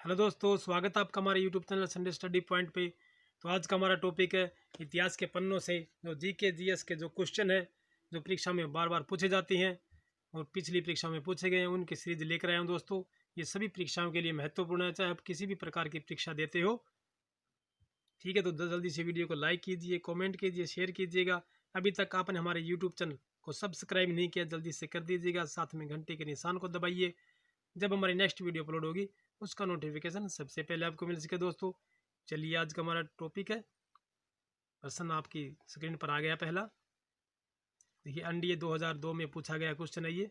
Hello दोस्तों, स्वागत है आपका हमारे YouTube channel Sunday study point पे। तो आज का हमारा टॉपिक है इतिहास के पन्नों से जो जीके जीएस के जो क्वेश्चन है जो परीक्षा में बार बार पूछे जाते हैं और पिछली परीक्षा में पूछे गए हैं, उनकी सीरीज लेकर आया हूँ दोस्तों। ये सभी परीक्षाओं के लिए महत्वपूर्ण है, चाहे आप किसी भी प्रकार की परीक्षा देते हो। ठीक है, तो जल्दी से वीडियो को लाइक कीजिए, कॉमेंट कीजिए, शेयर कीजिएगा। अभी तक आपने हमारे यूट्यूब चैनल को सब्सक्राइब नहीं किया, जल्दी से कर दीजिएगा। साथ में घंटे के निशान को दबाइए, जब हमारी नेक्स्ट वीडियो अपलोड होगी उसका नोटिफिकेशन सबसे पहले आपको मिल सके दोस्तों। चलिए, आज का हमारा टॉपिक है, प्रश्न आपकी स्क्रीन पर आ गया पहला। देखिए, एनडीए 2002 में पूछा गया क्वेश्चन है ये।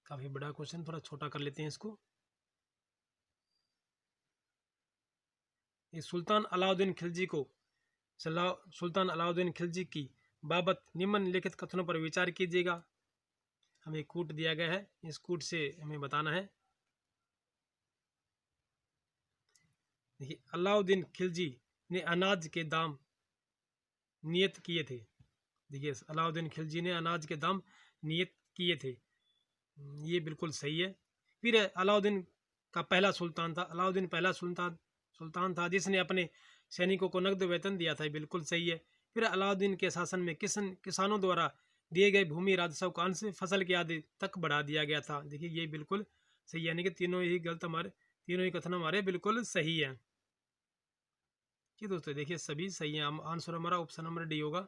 काफ़ी बड़ा क्वेश्चन, थोड़ा छोटा कर लेते हैं इसको। ये सुल्तान अलाउद्दीन खिलजी को सुल्तान अलाउद्दीन खिलजी की बाबत निम्नलिखित कथनों पर विचार कीजिएगा। हमें कूट दिया गया है, इस कूट से हमें बताना है। देखिए, अलाउद्दीन खिलजी ने अनाज के दाम नियत किए थे। देखिए, अलाउद्दीन खिलजी ने अनाज के दाम नियत किए थे, ये बिल्कुल सही है। फिर अलाउद्दीन का पहला सुल्तान था, अलाउद्दीन पहला सुल्तान था जिसने अपने सैनिकों को नकद वेतन दिया था, बिल्कुल सही है। फिर अलाउद्दीन के शासन में किसानों द्वारा दिए गए भूमि राजस्व का अंश फसल की आदि तक बढ़ा दिया गया था। देखिए, ये बिल्कुल सही, यानी कि तीनों ही गलत हमारे, तीनों ही कथन हमारे बिल्कुल सही है। जी दोस्तों, देखिए सभी सही है। आंसर हमारा ऑप्शन नंबर डी होगा।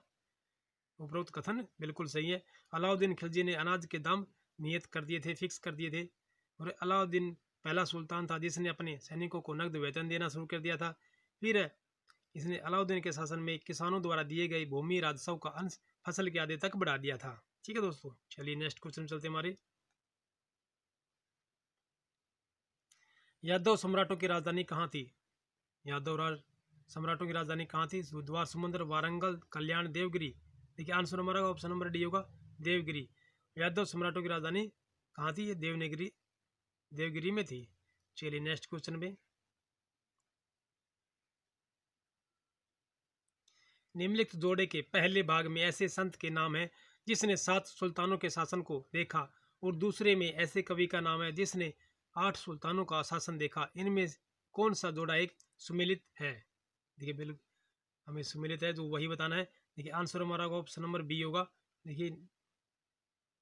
उपरोक्त कथन बिल्कुल सही है। अलाउद्दीन खिलजी ने अनाज के दाम नियत कर दिए थे, फिक्स कर दिए थे। और अलाउद्दीन पहला सुल्तान था जिसने अपने सैनिकों को नकद वेतन देना शुरू कर दिया था। फिर इसने अलाउद्दीन के शासन में किसानों द्वारा दिए गए भूमि राजस्व का अंश फसल के आधे तक बढ़ा दिया था। ठीक है दोस्तों, चलिए नेक्स्ट क्वेश्चन चलते हमारे। यादव सम्राटों की राजधानी कहाँ थी? सम्राटों की राजधानी कहाँ थी? द्वार समुद्र, वारंगल, कल्याण, देवगिरी। देखिए, आंसर हमारा ऑप्शन नंबर डी होगा, देवगिरी। यादव सम्राटों की राजधानी कहाँ थी? ये देवगिरी में थी। चलिए नेक्स्ट क्वेश्चन पे। निम्नलिखित जोड़े के पहले भाग में ऐसे संत के नाम है जिसने 7 सुल्तानों के शासन को देखा, और दूसरे में ऐसे कवि का नाम है जिसने 8 सुल्तानों का शासन देखा। इनमें कौन सा जोड़ा एक सुमेलित है? देखिए, बिल्कुल हमें सुमेलित है, तो वही बताना है। देखिए, आंसर हमारा ऑप्शन नंबर बी होगा। देखिए,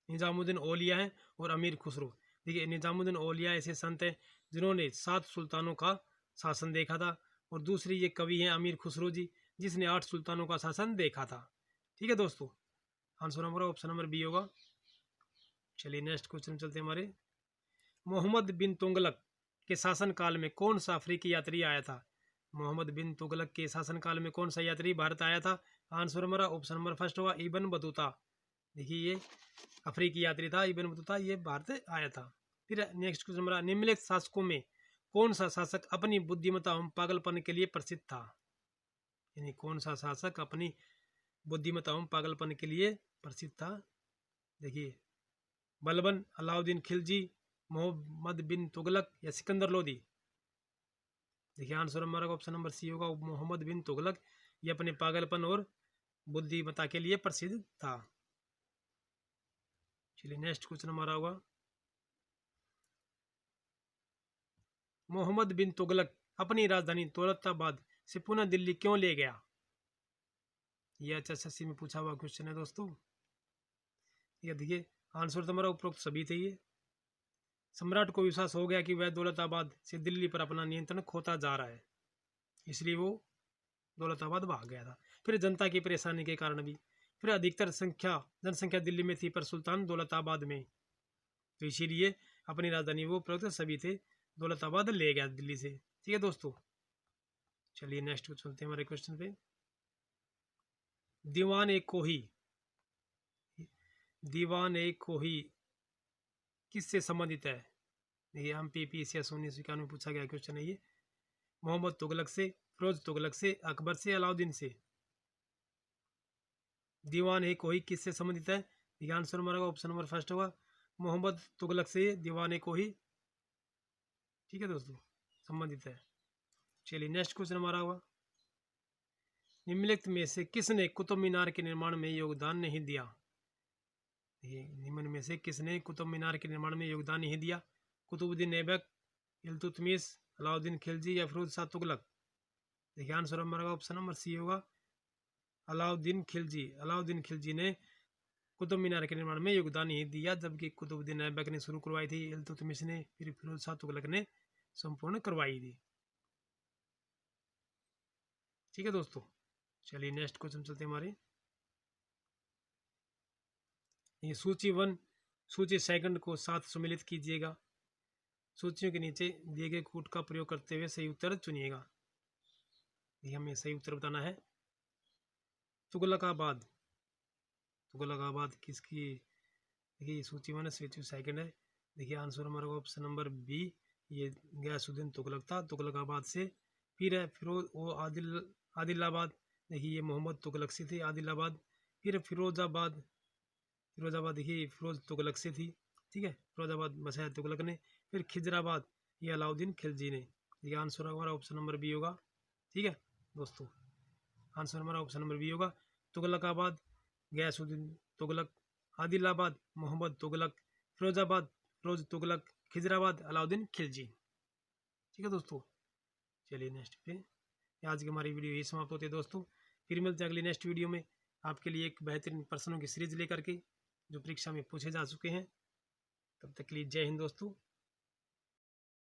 निजामुद्दीन औलिया है और अमीर खुसरो। देखिए, निजामुद्दीन औलिया ऐसे संत हैं जिन्होंने 7 सुल्तानों का शासन देखा था, और दूसरी ये कवि हैं अमीर खुसरो जी, जिसने 8 सुल्तानों का शासन देखा था। ठीक है दोस्तों, आंसर हमारा ऑप्शन नंबर बी होगा। चलिए नेक्स्ट क्वेश्चन चलते हैं हमारे। मोहम्मद बिन तुगलक के शासनकाल में कौन सा अफ्रीकी यात्री आया था? मोहम्मद बिन तुगलक के शासनकाल में कौन सा यात्री भारत आया था? आंसर हमारा ऑप्शन नंबर फर्स्ट होगा, इबन बतूता। देखिए, ये अफ्रीकी यात्री था, इबन बतूता, ये भारत आया था। फिर नेक्स्ट क्वेश्चन हमारा, निम्नलिखित शासकों में कौन सा शासक अपनी बुद्धिमत्ता एवं पागलपन के लिए प्रसिद्ध था? यानी कौन सा शासक अपनी बुद्धिमत्ता एवं पागलपन के लिए प्रसिद्ध था? देखिए, बलबन, अलाउद्दीन खिलजी, मोहम्मद बिन तुगलक या सिकंदर लोदी। देखिए, आंसर हमारा ऑप्शन नंबर सी होगा, मोहम्मद बिन तुगलक। ये अपने पागलपन और बुद्धिमत्ता के लिए प्रसिद्ध था। चलिए नेक्स्ट क्वेश्चन हमारा होगा, मोहम्मद बिन तुगलक अपनी राजधानी दौलताबाद से पुनः दिल्ली क्यों ले गया? यह HSSC में पूछा हुआ क्वेश्चन है दोस्तों। ये देखिए, आंसर तो हमारा उपरोक्त सभी थे। ये सम्राट को विश्वास हो गया कि वह दौलताबाद से दिल्ली पर अपना नियंत्रण खोता जा रहा है, इसलिए वो दौलताबाद भाग गया था। फिर जनता की परेशानी के कारण भी, फिर अधिकतर जनसंख्या दिल्ली में थी पर सुल्तान दौलताबाद में, तो इसीलिए अपनी राजधानी वो उपरोक्त सभी थे दौलताबाद ले गया दिल्ली से। ठीक है दोस्तों, चलिए नेक्स्ट चलते हैं हमारे क्वेश्चन पे। दीवान ए कोही, दीवान ए कोही किससे संबंधित है? देखिए, हम PPSS 1991 में पूछा गया क्वेश्चन है ये। मोहम्मद तुगलक से, फिरोज तुगलक से, अकबर से, अलाउद्दीन से। दीवान ए कोही किससे संबंधित है? देखिए, आंसर हमारा ऑप्शन नंबर फर्स्ट होगा, मोहम्मद तुगलक से दीवान ए कोही, ठीक है दोस्तों, संबंधित है। चलिए नेक्स्ट क्वेश्चन हमारा होगा, निम्नलिखित में से किसने कुतुब मीनार के निर्माण में योगदान नहीं दिया? ये निम्न में से किसने कुतुब मीनार के निर्माण में योगदान नहीं दिया? कुतुबुद्दीन ऐबक, इल्तुतमिश, अलाउद्दीन खिलजी या फिरोज शाह तुगलक। देखिए आंसर हमारा ऑप्शन नंबर सी होगा, अलाउद्दीन खिलजी। अलाउद्दीन खिलजी ने कुतुब मीनार के निर्माण में योगदान ही दिया, जबकि कुतुबुद्दीन ऐबक ने शुरू करवाई थी, इल्तुतमिश ने, फिर फिरोज शाह तुगलक ने संपूर्ण करवाई थी। ठीक है दोस्तों, चलिए नेक्स्ट क्वेश्चन चलते हमारे। ये सूची 1 सूची 2 को साथ सम्मिलित कीजिएगा। सूचियों के नीचे दिए गए कूट का प्रयोग करते हुए सही उत्तर चुनिएगा। ये हमें सही उत्तर बताना है। तुगलकाबाद, तुगलकाबाद किसकी, देखिए सूची 1 सूची 2 है। देखिए आंसर हमारा ऑप्शन नंबर बी, ये गयासुद्दीन तुगलक था, तुगलकाबाद से। फिर है फिरोज वो आदिलाबाद, देखिए ये मोहम्मद तुगलक से थी आदिलाबाद। फिर फिरोजाबाद, फिरोजाबाद देखिए फिरोज तुगलक से थी, ठीक है, फिरोजाबाद बसाया तुगलक ने। फिर खिजराबाद, ये अलाउद्दीन खिलजी ने। ये आंसर हमारा ऑप्शन नंबर बी होगा। ठीक है दोस्तों, आंसर हमारा ऑप्शन नंबर बी होगा। तुगलकाबाद गयासुद्दीन तुगलक, आदिलाबाद मोहम्मद तुगलक, फिरोजाबाद फिरोज तुगलक, खिजराबाद अलाउद्दीन खिलजी। ठीक है दोस्तों, चलिए नेक्स्ट पे। आज की हमारी वीडियो यही समाप्त होती है दोस्तों। फिर मिलते हैं अगली नेक्स्ट वीडियो में आपके लिए एक बेहतरीन प्रश्नों की सीरीज लेकर के, जो परीक्षा में पूछे जा चुके हैं। तब तक के लिए जय हिंद दोस्तों।